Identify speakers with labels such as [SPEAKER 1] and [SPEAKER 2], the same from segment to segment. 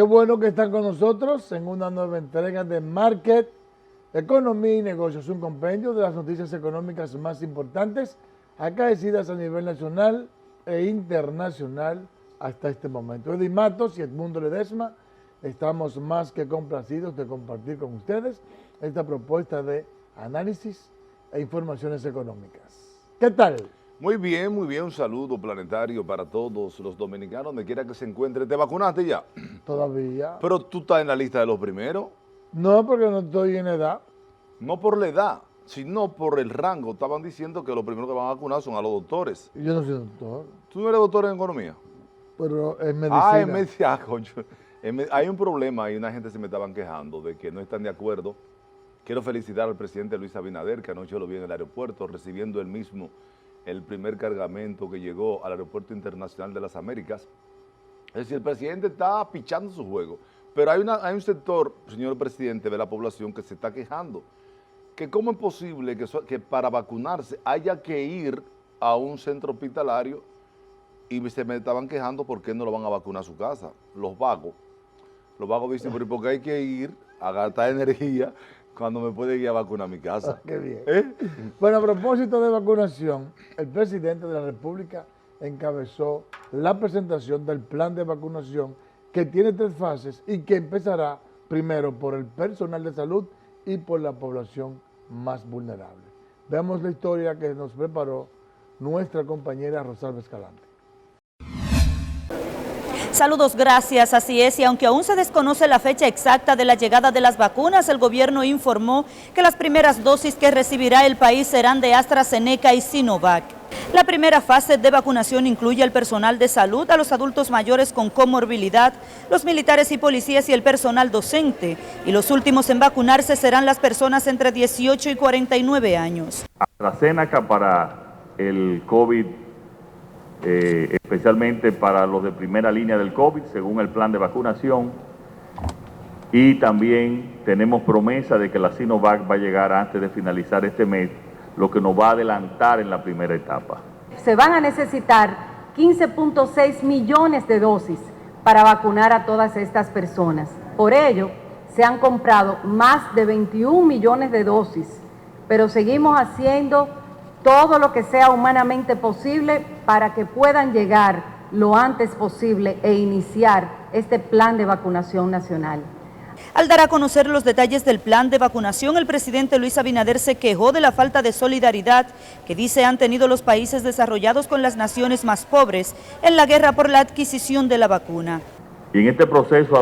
[SPEAKER 1] bueno que están con nosotros en una nueva entrega de Market, Economía y Negocios, un compendio de las noticias económicas más importantes acaecidas a nivel nacional e internacional hasta este momento. Eddie Matos y Edmundo Ledesma estamos más que complacidos de compartir con ustedes esta propuesta de análisis e informaciones económicas. ¿Qué tal?
[SPEAKER 2] Muy bien, un saludo planetario para todos los dominicanos, donde quiera que se encuentre. ¿Te vacunaste ya?
[SPEAKER 1] Todavía.
[SPEAKER 2] Pero tú estás en la lista de los primeros.
[SPEAKER 1] No, porque no estoy en edad.
[SPEAKER 2] No por la edad, sino por el rango. Estaban diciendo que los primeros que van a vacunar son a los doctores.
[SPEAKER 1] Yo no soy doctor.
[SPEAKER 2] ¿Tú no eres doctor en economía?
[SPEAKER 1] Pero es medicina.
[SPEAKER 2] Ah, en medicina, coño. Hay un problema y una gente se me estaban quejando de que no están de acuerdo. Quiero felicitar al presidente Luis Abinader, que anoche lo vi en el aeropuerto, recibiendo él mismo el primer cargamento que llegó al Aeropuerto Internacional de las Américas. Es decir, el presidente está pichando su juego, pero hay un sector, señor presidente, de la población que se está quejando, que cómo es posible que para vacunarse haya que ir a un centro hospitalario y se me estaban quejando por qué no lo van a vacunar a su casa, los vagos. Los vagos dicen, pero ¿por qué hay que ir a gastar energía cuando me puede ir a vacunar a mi casa?
[SPEAKER 1] Qué bien. Bueno, a propósito de vacunación, el presidente de la República encabezó la presentación del plan de vacunación que tiene 3 fases y que empezará primero por el personal de salud y por la población más vulnerable. Veamos la historia que nos preparó nuestra compañera Rosalba Escalante.
[SPEAKER 3] Saludos, gracias. Así es, y aunque aún se desconoce la fecha exacta de la llegada de las vacunas, el gobierno informó que las primeras dosis que recibirá el país serán de AstraZeneca y Sinovac. La primera fase de vacunación incluye al personal de salud, a los adultos mayores con comorbilidad, los militares y policías y el personal docente. Y los últimos en vacunarse serán las personas entre 18 y 49 años.
[SPEAKER 4] AstraZeneca para el COVID, especialmente para los de primera línea del COVID, según el plan de vacunación. Y también tenemos promesa de que la Sinovac va a llegar antes de finalizar este mes, lo que nos va a adelantar en la primera etapa.
[SPEAKER 5] Se van a necesitar 15.6 millones de dosis para vacunar a todas estas personas. Por ello, se han comprado más de 21 millones de dosis, pero seguimos haciendo todo lo que sea humanamente posible para que puedan llegar lo antes posible e iniciar este plan de vacunación nacional.
[SPEAKER 3] Al dar a conocer los detalles del plan de vacunación, el presidente Luis Abinader se quejó de la falta de solidaridad que dice han tenido los países desarrollados con las naciones más pobres en la guerra por la adquisición de la vacuna.
[SPEAKER 4] Y en este proceso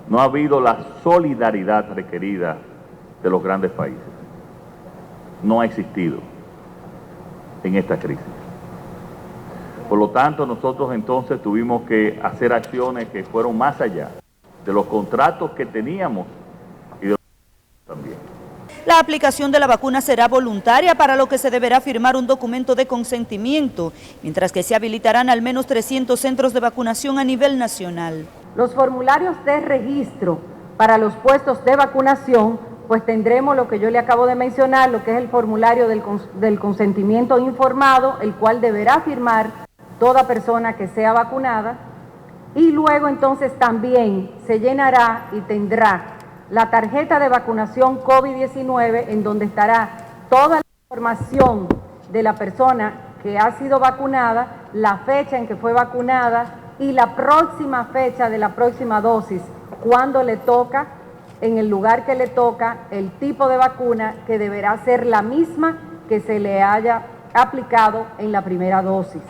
[SPEAKER 4] no ha habido la solidaridad requerida de los grandes países. No ha existido en esta crisis. Por lo tanto, nosotros entonces tuvimos que hacer acciones que fueron más allá de los contratos que teníamos y de los también.
[SPEAKER 3] La aplicación de la vacuna será voluntaria, para lo que se deberá firmar un documento de consentimiento, mientras que se habilitarán al menos 300 centros de vacunación a nivel nacional.
[SPEAKER 5] Los formularios de registro para los puestos de vacunación, pues tendremos lo que yo le acabo de mencionar, lo que es el formulario del consentimiento informado, el cual deberá firmar toda persona que sea vacunada, y luego entonces también se llenará y tendrá la tarjeta de vacunación COVID-19, en donde estará toda la información de la persona que ha sido vacunada, la fecha en que fue vacunada y la próxima fecha de la próxima dosis, cuándo le toca, en el lugar que le toca, el tipo de vacuna que deberá ser la misma que se le haya aplicado en la primera dosis.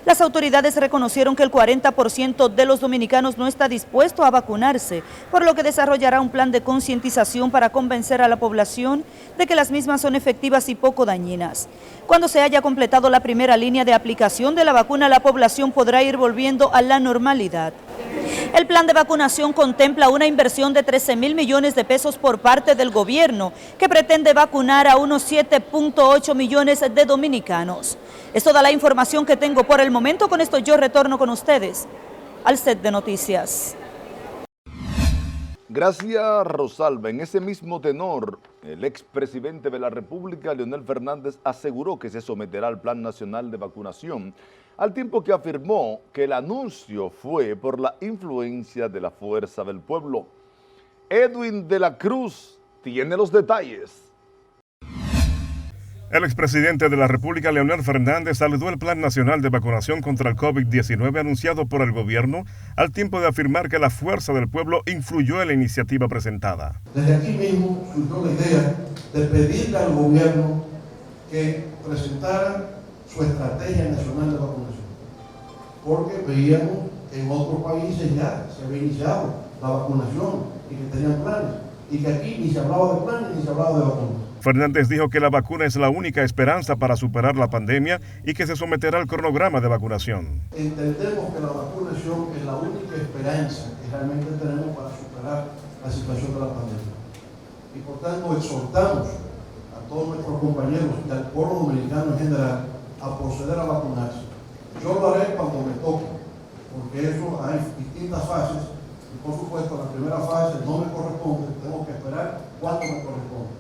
[SPEAKER 3] Las autoridades reconocieron que el 40% de los dominicanos no está dispuesto a vacunarse, por lo que desarrollará un plan de concientización para convencer a la población de que las mismas son efectivas y poco dañinas. Cuando se haya completado la primera línea de aplicación de la vacuna, la población podrá ir volviendo a la normalidad. El plan de vacunación contempla una inversión de 13.000 millones de pesos por parte del gobierno, que pretende vacunar a unos 7.8 millones de dominicanos. Es toda la información que tengo por el momento. Con esto yo retorno con ustedes al set de noticias.
[SPEAKER 2] Gracias, Rosalba. En ese mismo tenor, el expresidente de la República, Leonel Fernández, aseguró que se someterá al Plan Nacional de Vacunación, al tiempo que afirmó que el anuncio fue por la influencia de la Fuerza del Pueblo. Edwin de la Cruz tiene los detalles.
[SPEAKER 6] El expresidente de la República, Leonel Fernández, saludó el Plan Nacional de Vacunación contra el COVID-19 anunciado por el gobierno, al tiempo de afirmar que la Fuerza del Pueblo influyó en la iniciativa presentada.
[SPEAKER 7] Desde aquí mismo surgió la idea de pedirle al gobierno que presentara su estrategia nacional de vacunación, porque veíamos que en otros países ya se había iniciado la vacunación y que tenían planes, y que aquí ni se hablaba de planes ni se hablaba de vacunas.
[SPEAKER 6] Fernández dijo que la vacuna es la única esperanza para superar la pandemia y que se someterá al cronograma de vacunación.
[SPEAKER 7] Entendemos que la vacunación es la única esperanza que realmente tenemos para superar la situación de la pandemia. Y por tanto exhortamos a todos nuestros compañeros y al pueblo dominicano en general a proceder a vacunarse. Yo lo haré cuando me toque, porque eso hay distintas fases y por supuesto la primera fase no me corresponde, tengo que esperar cuando me corresponde.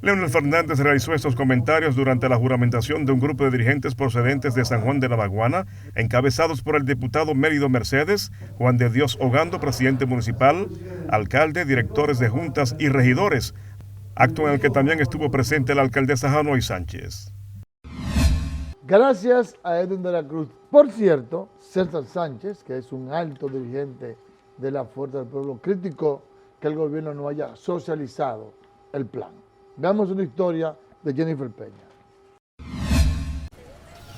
[SPEAKER 6] Leonel Fernández realizó estos comentarios durante la juramentación de un grupo de dirigentes procedentes de San Juan de la Maguana, encabezados por el diputado Mérido Mercedes, Juan de Dios Ogando, presidente municipal, alcalde, directores de juntas y regidores, acto en el que también estuvo presente la alcaldesa Hanoi Sánchez.
[SPEAKER 1] Gracias a Edwin de la Cruz. Por cierto, César Sánchez, que es un alto dirigente de la Fuerza del Pueblo, criticó que el gobierno no haya socializado el plan. Veamos una historia de Jennifer Peña.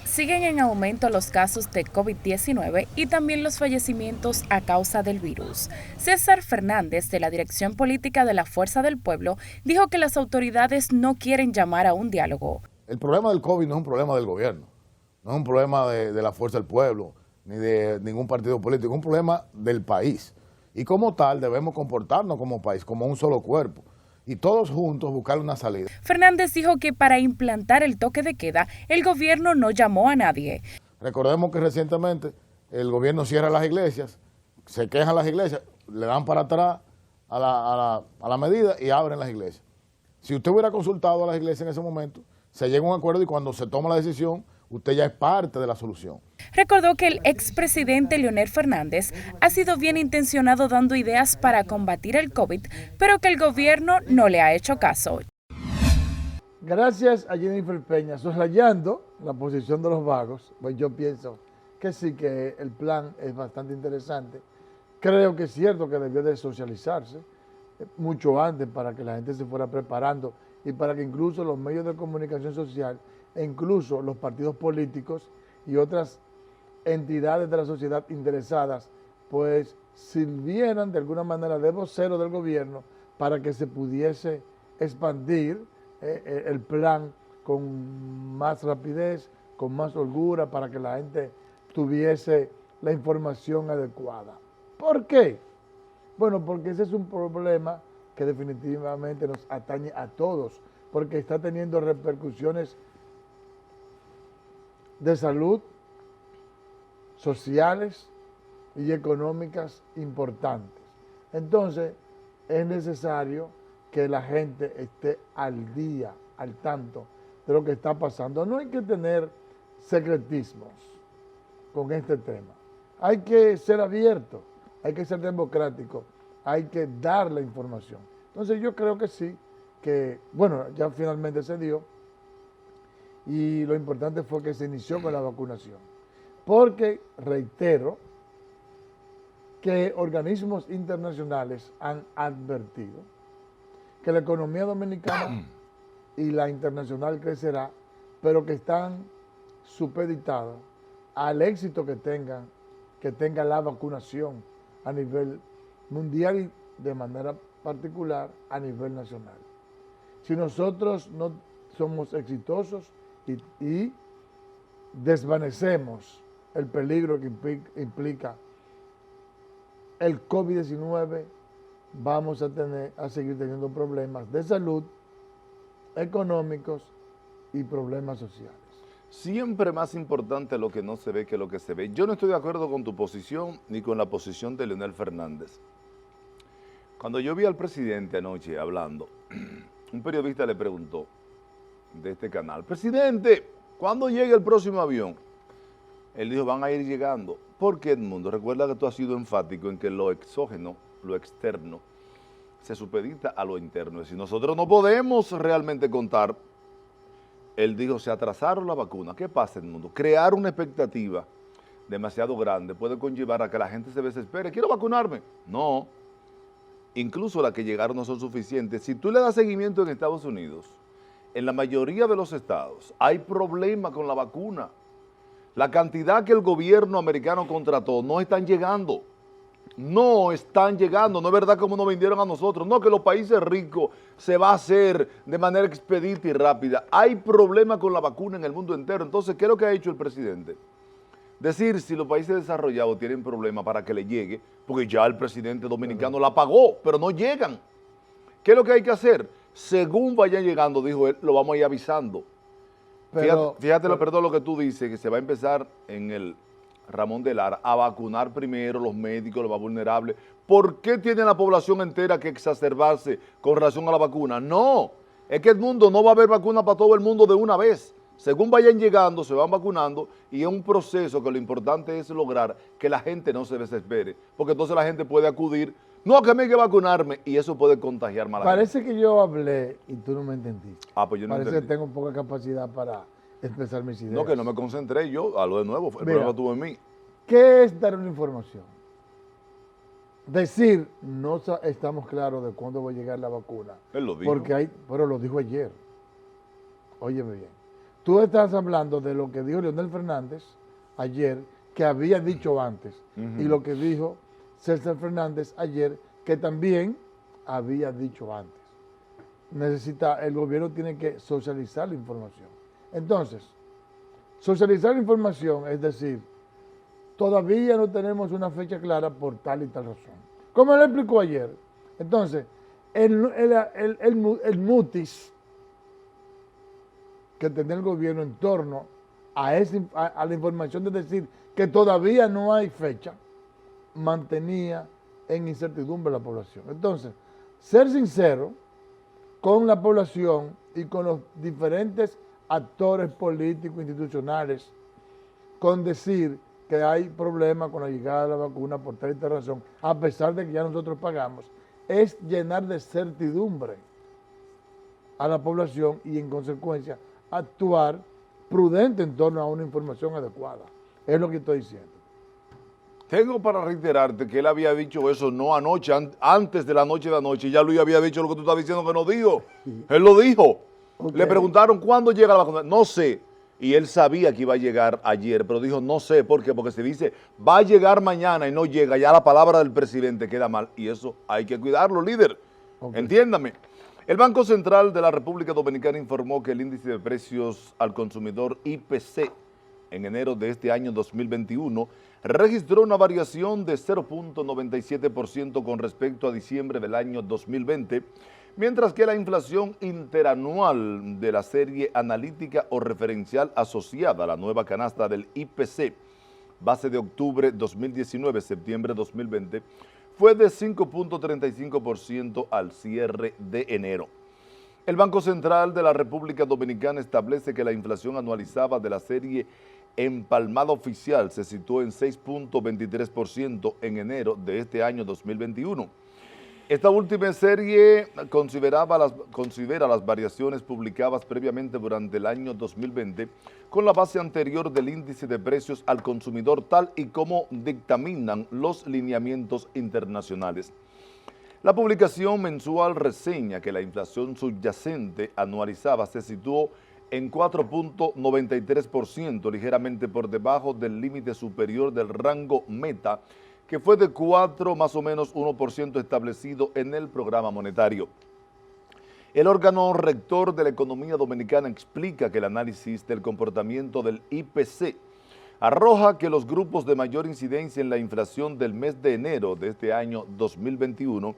[SPEAKER 8] Siguen en aumento los casos de COVID-19 y también los fallecimientos a causa del virus. César Fernández, de la Dirección Política de la Fuerza del Pueblo, dijo que las autoridades no quieren llamar a un diálogo.
[SPEAKER 9] El problema del COVID no es un problema del gobierno, no es un problema de la Fuerza del Pueblo, ni de ningún partido político, es un problema del país. Y como tal debemos comportarnos como país, como un solo cuerpo. Y todos juntos buscar una salida.
[SPEAKER 8] Fernández dijo que para implantar el toque de queda, el gobierno no llamó a nadie.
[SPEAKER 9] Recordemos que recientemente el gobierno cierra las iglesias, se quejan las iglesias, le dan para atrás a la medida y abren las iglesias. Si usted hubiera consultado a las iglesias en ese momento, se llega a un acuerdo y cuando se toma la decisión, usted ya es parte de la solución.
[SPEAKER 8] Recordó que el expresidente Leonel Fernández ha sido bien intencionado dando ideas para combatir el COVID, pero que el gobierno no le ha hecho caso.
[SPEAKER 1] Gracias a Jennifer Peña, soslayando la posición de los vagos, pues yo pienso que sí, que el plan es bastante interesante. Creo que es cierto que debió de socializarse mucho antes para que la gente se fuera preparando y para que incluso los medios de comunicación social e incluso los partidos políticos y otras entidades de la sociedad interesadas pues sirvieran de alguna manera de vocero del gobierno para que se pudiese expandir el plan con más rapidez, con más holgura, para que la gente tuviese la información adecuada. ¿Por qué? Bueno, porque ese es un problema que definitivamente nos atañe a todos, porque está teniendo repercusiones de salud, sociales y económicas importantes. Entonces, es necesario que la gente esté al día, al tanto de lo que está pasando. No hay que tener secretismos con este tema. Hay que ser abierto, hay que ser democrático, hay que dar la información. Entonces yo creo que sí, que bueno, ya finalmente se dio y lo importante fue que se inició con la vacunación. Porque, reitero, que organismos internacionales han advertido que la economía dominicana y la internacional crecerá, pero que están supeditados al éxito que tenga la vacunación a nivel mundial y de manera particular a nivel nacional. Si nosotros no somos exitosos y desvanecemos el peligro que implica el COVID-19, vamos a seguir teniendo problemas de salud, económicos y problemas sociales.
[SPEAKER 2] Siempre más importante lo que no se ve que lo que se ve. Yo no estoy de acuerdo con tu posición ni con la posición de Leonel Fernández. Cuando yo vi al presidente anoche hablando, un periodista le preguntó de este canal, presidente, ¿cuándo llega el próximo avión? Él dijo, van a ir llegando. ¿Por qué, Edmundo? Recuerda que tú has sido enfático en que lo exógeno, lo externo, se supedita a lo interno. Si nosotros no podemos realmente contar, él dijo, se atrasaron la vacuna. ¿Qué pasa, Edmundo? Crear una expectativa demasiado grande puede conllevar a que la gente se desespere. ¿Quiero vacunarme? No. Incluso las que llegaron no son suficientes. Si tú le das seguimiento en Estados Unidos, en la mayoría de los estados hay problema con la vacuna. La cantidad que el gobierno americano contrató no están llegando. No están llegando. No es verdad como nos vendieron a nosotros. No, que los países ricos se va a hacer de manera expedita y rápida. Hay problema con la vacuna en el mundo entero. Entonces, ¿qué es lo que ha hecho el presidente? Decir si los países desarrollados tienen problemas para que le llegue, porque ya el presidente dominicano la pagó, pero no llegan. ¿Qué es lo que hay que hacer? Según vayan llegando, dijo él, lo vamos a ir avisando. Fíjate lo que tú dices, que se va a empezar en el Ramón de Lara a vacunar primero los médicos, los más vulnerables. ¿Por qué tiene la población entera que exacerbarse con relación a la vacuna? No, es que el mundo no va a haber vacuna para todo el mundo de una vez. Según vayan llegando, se van vacunando y es un proceso que lo importante es lograr que la gente no se desespere, porque entonces la gente puede acudir, no, que a mí hay que vacunarme, y eso puede contagiar más a la gente.
[SPEAKER 1] Parece que yo hablé y tú no me entendiste.
[SPEAKER 2] Pues yo no
[SPEAKER 1] Parece
[SPEAKER 2] entendí.
[SPEAKER 1] que tengo poca capacidad para expresar mis ideas.
[SPEAKER 2] No, que no me concentré yo, a lo de nuevo, el problema estuvo en mí.
[SPEAKER 1] ¿Qué es dar una información? Decir, no estamos claros de cuándo va a llegar la vacuna.
[SPEAKER 2] Él lo dijo.
[SPEAKER 1] Pero lo dijo ayer. Óyeme bien. Tú estás hablando de lo que dijo Leonel Fernández ayer, que había dicho antes, y lo que dijo César Fernández ayer, que también había dicho antes. El gobierno tiene que socializar la información. Entonces, socializar la información es decir, todavía no tenemos una fecha clara por tal y tal razón. Como él explicó ayer. Entonces, el mutis que tenía el gobierno en torno a la información de decir que todavía no hay fecha, mantenía en incertidumbre a la población. Entonces, ser sincero con la población y con los diferentes actores políticos, institucionales, con decir que hay problemas con la llegada de la vacuna por tal y tal razón, a pesar de que ya nosotros pagamos, es llenar de certidumbre a la población y en consecuencia actuar prudente en torno a una información adecuada. Es lo que estoy diciendo.
[SPEAKER 2] Tengo para reiterarte que él había dicho eso no anoche, antes de la noche de anoche, ya Luis había dicho lo que tú estás diciendo que no dijo. Él lo dijo. Okay. Le preguntaron cuándo llega la vacuna. No sé. Y él sabía que iba a llegar ayer, pero dijo no sé. ¿Por qué? Porque se dice va a llegar mañana y no llega, ya la palabra del presidente queda mal. Y eso hay que cuidarlo, líder. Okay. Entiéndame. El Banco Central de la República Dominicana informó que el índice de precios al consumidor IPC en enero de este año 2021 registró una variación de 0.97% con respecto a diciembre del año 2020, mientras que la inflación interanual de la serie analítica o referencial asociada a la nueva canasta del IPC, base de octubre 2019-septiembre 2020, fue de 5.35% al cierre de enero. El Banco Central de la República Dominicana establece que la inflación anualizada de la serie empalmada oficial se situó en 6.23% en enero de este año 2021. Esta última serie considera las variaciones publicadas previamente durante el año 2020 con la base anterior del índice de precios al consumidor tal y como dictaminan los lineamientos internacionales. La publicación mensual reseña que la inflación subyacente anualizada se situó en 4.93%, ligeramente por debajo del límite superior del rango meta, que fue de 4 más o menos 1% establecido en el programa monetario. El órgano rector de la economía dominicana explica que el análisis del comportamiento del IPC arroja que los grupos de mayor incidencia en la inflación del mes de enero de este año 2021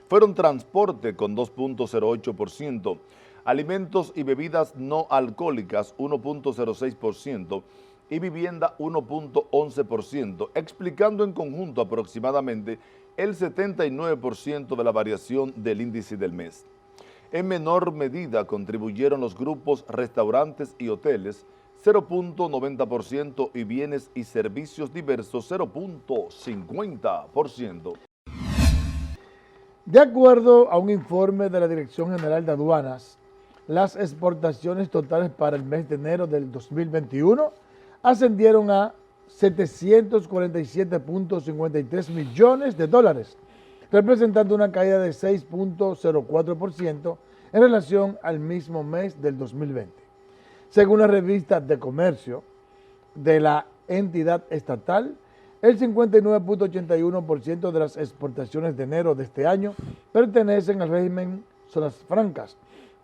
[SPEAKER 2] fueron transporte con 2.08%, alimentos y bebidas no alcohólicas 1.06%, y vivienda 1.11%, explicando en conjunto aproximadamente el 79% de la variación del índice del mes. En menor medida contribuyeron los grupos restaurantes y hoteles, 0.90%, y bienes y servicios diversos, 0.50%.
[SPEAKER 1] De acuerdo a un informe de la Dirección General de Aduanas, las exportaciones totales para el mes de enero del 2021 ascendieron a 747.53 millones de dólares, representando una caída de 6.04% en relación al mismo mes del 2020. Según la revista de comercio de la entidad estatal, el 59.81% de las exportaciones de enero de este año pertenecen al régimen zonas francas,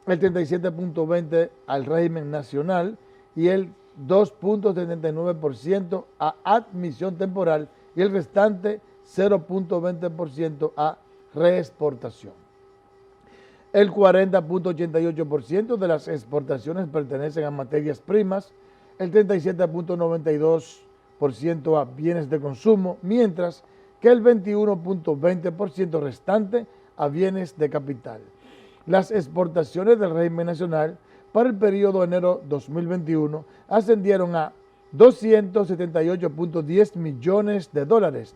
[SPEAKER 1] el 37.20% al régimen nacional y el 2.79% a admisión temporal y el restante 0.20% a reexportación. El 40.88% de las exportaciones pertenecen a materias primas, el 37.92% a bienes de consumo, mientras que el 21.20% restante a bienes de capital. Las exportaciones del régimen nacional para el periodo enero 2021 ascendieron a 278.10 millones de dólares,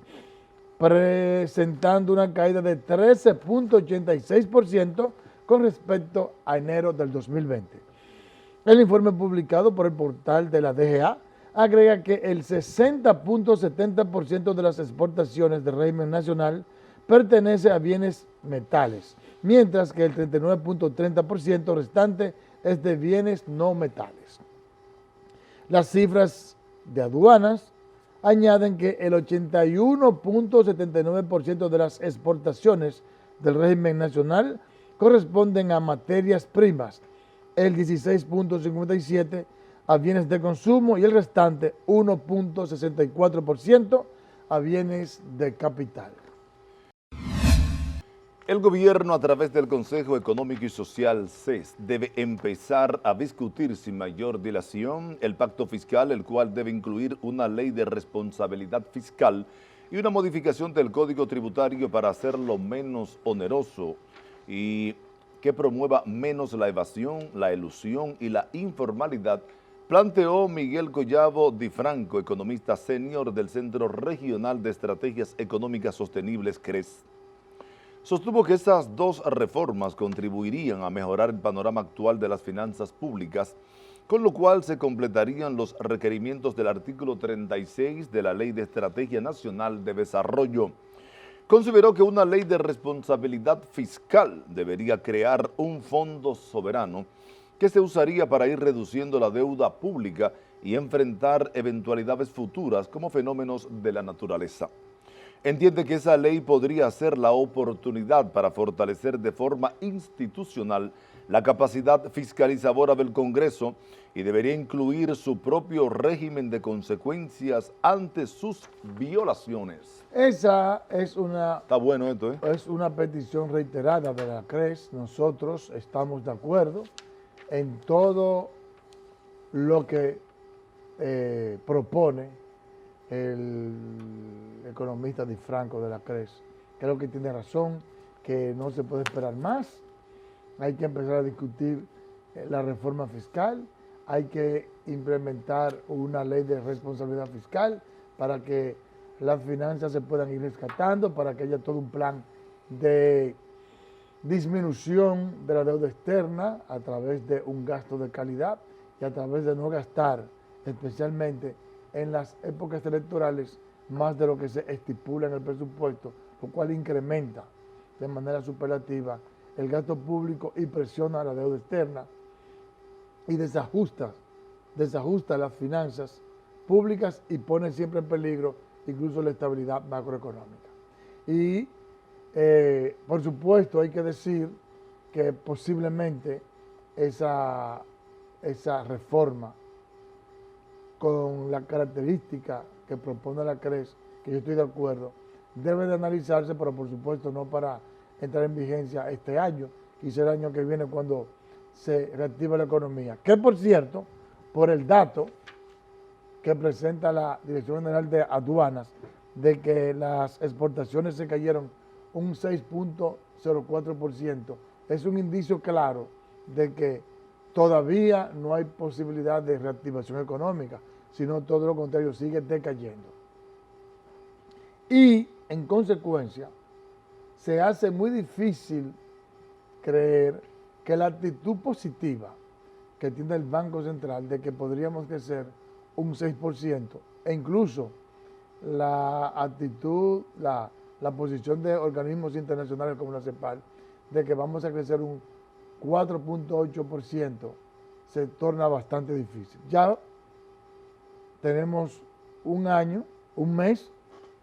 [SPEAKER 1] presentando una caída de 13.86% con respecto a enero del 2020. El informe publicado por el portal de la DGA agrega que el 60.70% de las exportaciones del régimen nacional pertenece a bienes metales, mientras que el 39.30% restante es de bienes no metales. Las cifras de aduanas añaden que el 81.79% de las exportaciones del régimen nacional corresponden a materias primas, el 16.57% a bienes de consumo y el restante 1.64% a bienes de capital.
[SPEAKER 2] El gobierno, a través del Consejo Económico y Social CES, debe empezar a discutir sin mayor dilación el pacto fiscal, el cual debe incluir una ley de responsabilidad fiscal y una modificación del Código Tributario para hacerlo menos oneroso y que promueva menos la evasión, la elusión y la informalidad, planteó Miguel Collado Di Franco, economista senior del Centro Regional de Estrategias Económicas Sostenibles, CRES. Sostuvo que esas dos reformas contribuirían a mejorar el panorama actual de las finanzas públicas, con lo cual se completarían los requerimientos del artículo 36 de la Ley de Estrategia Nacional de Desarrollo. Consideró que una ley de responsabilidad fiscal debería crear un fondo soberano que se usaría para ir reduciendo la deuda pública y enfrentar eventualidades futuras como fenómenos de la naturaleza. Entiende que esa ley podría ser la oportunidad para fortalecer de forma institucional la capacidad fiscalizadora del Congreso y debería incluir su propio régimen de consecuencias ante sus violaciones.
[SPEAKER 1] Esa es una...
[SPEAKER 2] Está bueno esto, ¿eh?
[SPEAKER 1] Es una petición reiterada de la CRES. Nosotros estamos de acuerdo en todo lo que propone el economista Di Franco de la CRES. Creo que tiene razón, que no se puede esperar más. Hay que empezar a discutir la reforma fiscal, hay que implementar una ley de responsabilidad fiscal para que las finanzas se puedan ir rescatando, para que haya todo un plan de disminución de la deuda externa a través de un gasto de calidad y a través de no gastar, especialmente en las épocas electorales, más de lo que se estipula en el presupuesto, lo cual incrementa de manera superlativa el gasto público y presiona la deuda externa y desajusta las finanzas públicas y pone siempre en peligro incluso la estabilidad macroeconómica. Y por supuesto hay que decir que posiblemente esa reforma con la característica que propone la CRES, que yo estoy de acuerdo, debe de analizarse, pero por supuesto no para entrar en vigencia este año, quizá el año que viene cuando se reactive la economía. Que por cierto, por el dato que presenta la Dirección General de Aduanas, de que las exportaciones se cayeron un 6.04%, es un indicio claro de que todavía no hay posibilidad de reactivación económica, sino todo lo contrario, sigue decayendo. Y, en consecuencia, se hace muy difícil creer que la actitud positiva que tiene el Banco Central de que podríamos crecer un 6%, e incluso la actitud, la posición de organismos internacionales como la CEPAL, de que vamos a crecer un 4.8%, se torna bastante difícil. Ya tenemos un año, un mes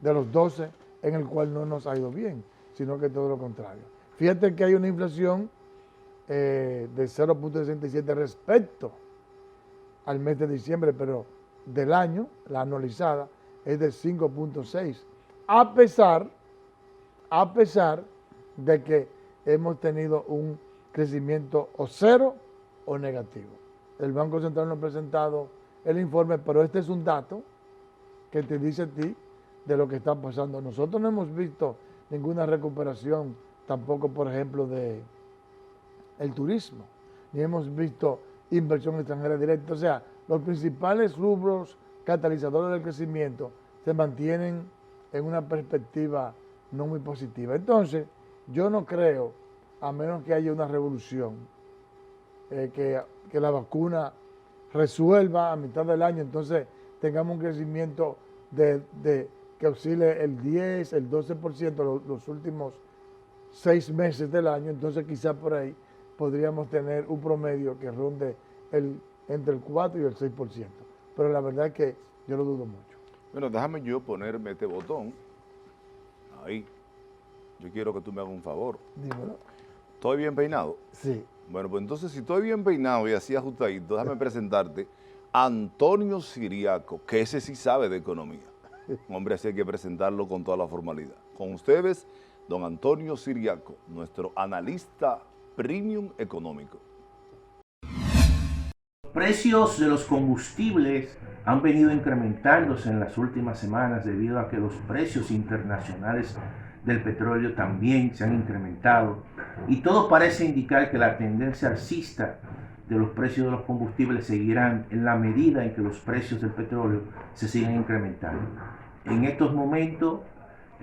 [SPEAKER 1] de los 12 en el cual no nos ha ido bien, sino que todo lo contrario. Fíjate que hay una inflación de 0.67 respecto al mes de diciembre, pero del año, la anualizada, es de 5.6, a pesar de que hemos tenido un crecimiento o cero o negativo. El Banco Central nos ha presentado el informe, pero este es un dato que te dice a ti de lo que está pasando. Nosotros no hemos visto ninguna recuperación, tampoco, por ejemplo, de el turismo, ni hemos visto inversión extranjera directa. O sea, los principales rubros catalizadores del crecimiento se mantienen en una perspectiva no muy positiva. Entonces, yo no creo, a menos que haya una revolución, que la vacuna resuelva a mitad del año, entonces tengamos un crecimiento que oscile el 10, el 12% los últimos 6 meses del año, entonces quizá por ahí podríamos tener un promedio que ronde entre el 4 y el 6%. Pero la verdad es que yo lo dudo mucho.
[SPEAKER 2] Bueno, déjame yo ponerme este botón. Ahí. Yo quiero que tú me hagas un favor.
[SPEAKER 1] Dímelo.
[SPEAKER 2] ¿Estoy bien peinado?
[SPEAKER 1] Sí.
[SPEAKER 2] Bueno, pues entonces si estoy bien peinado y así ajustadito, déjame presentarte a Antonio Siriaco, que ese sí sabe de economía. Un hombre así hay que presentarlo con toda la formalidad. Con ustedes, don Antonio Siriaco, nuestro analista premium económico.
[SPEAKER 10] Los precios de los combustibles han venido incrementándose en las últimas semanas debido a que los precios internacionales del petróleo también se han incrementado y todo parece indicar que la tendencia alcista de los precios de los combustibles seguirán en la medida en que los precios del petróleo se sigan incrementando. En estos momentos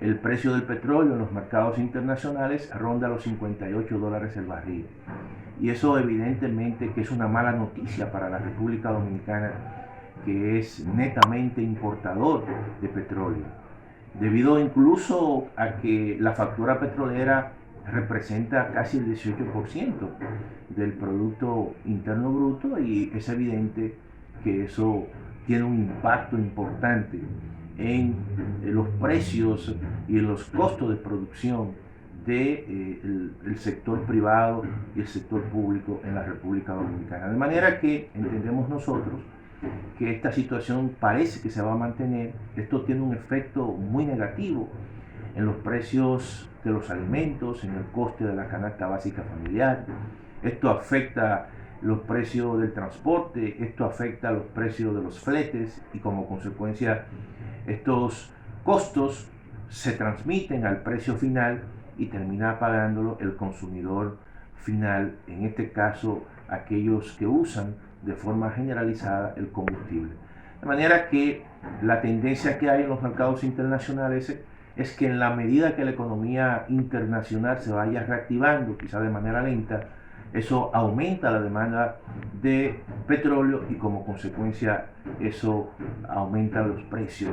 [SPEAKER 10] el precio del petróleo en los mercados internacionales ronda los $58 el barril. Y eso evidentemente que es una mala noticia para la República Dominicana, que es netamente importador de petróleo, debido incluso a que la factura petrolera representa casi el 18% del Producto Interno Bruto, y es evidente que eso tiene un impacto importante en los precios y en los costos de producción del sector privado y el sector público en la República Dominicana. De manera que entendemos nosotros que esta situación parece que se va a mantener. Esto tiene un efecto muy negativo en los precios de los alimentos, en el coste de la canasta básica familiar. Esto afecta los precios del transporte, esto afecta los precios de los fletes y como consecuencia estos costos se transmiten al precio final y termina pagándolo el consumidor final, en este caso aquellos que usan de forma generalizada el combustible. De manera que la tendencia que hay en los mercados internacionales es que en la medida que la economía internacional se vaya reactivando, quizá de manera lenta, eso aumenta la demanda de petróleo y como consecuencia eso aumenta los precios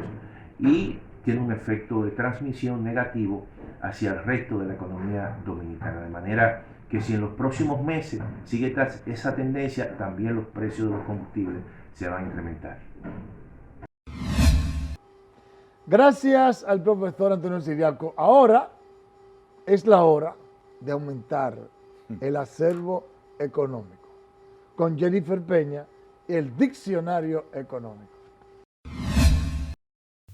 [SPEAKER 10] y tiene un efecto de transmisión negativo hacia el resto de la economía dominicana. De manera que si en los próximos meses sigue esa tendencia, también los precios de los combustibles se van a incrementar.
[SPEAKER 1] Gracias al profesor Antonio Siriaco. Ahora es la hora de aumentar el acervo económico con Jennifer Peña y el diccionario económico.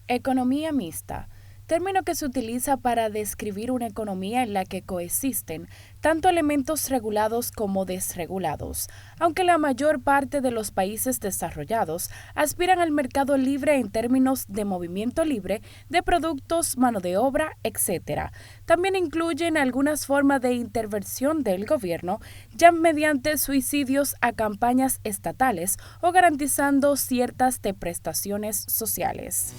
[SPEAKER 8] Economía mixta. término que se utiliza para describir una economía en la que coexisten tanto elementos regulados como desregulados, aunque la mayor parte de los países desarrollados aspiran al mercado libre en términos de movimiento libre de productos, mano de obra, etc. También incluyen algunas formas de intervención del gobierno, ya mediante subsidios a campañas estatales o garantizando ciertas de prestaciones sociales.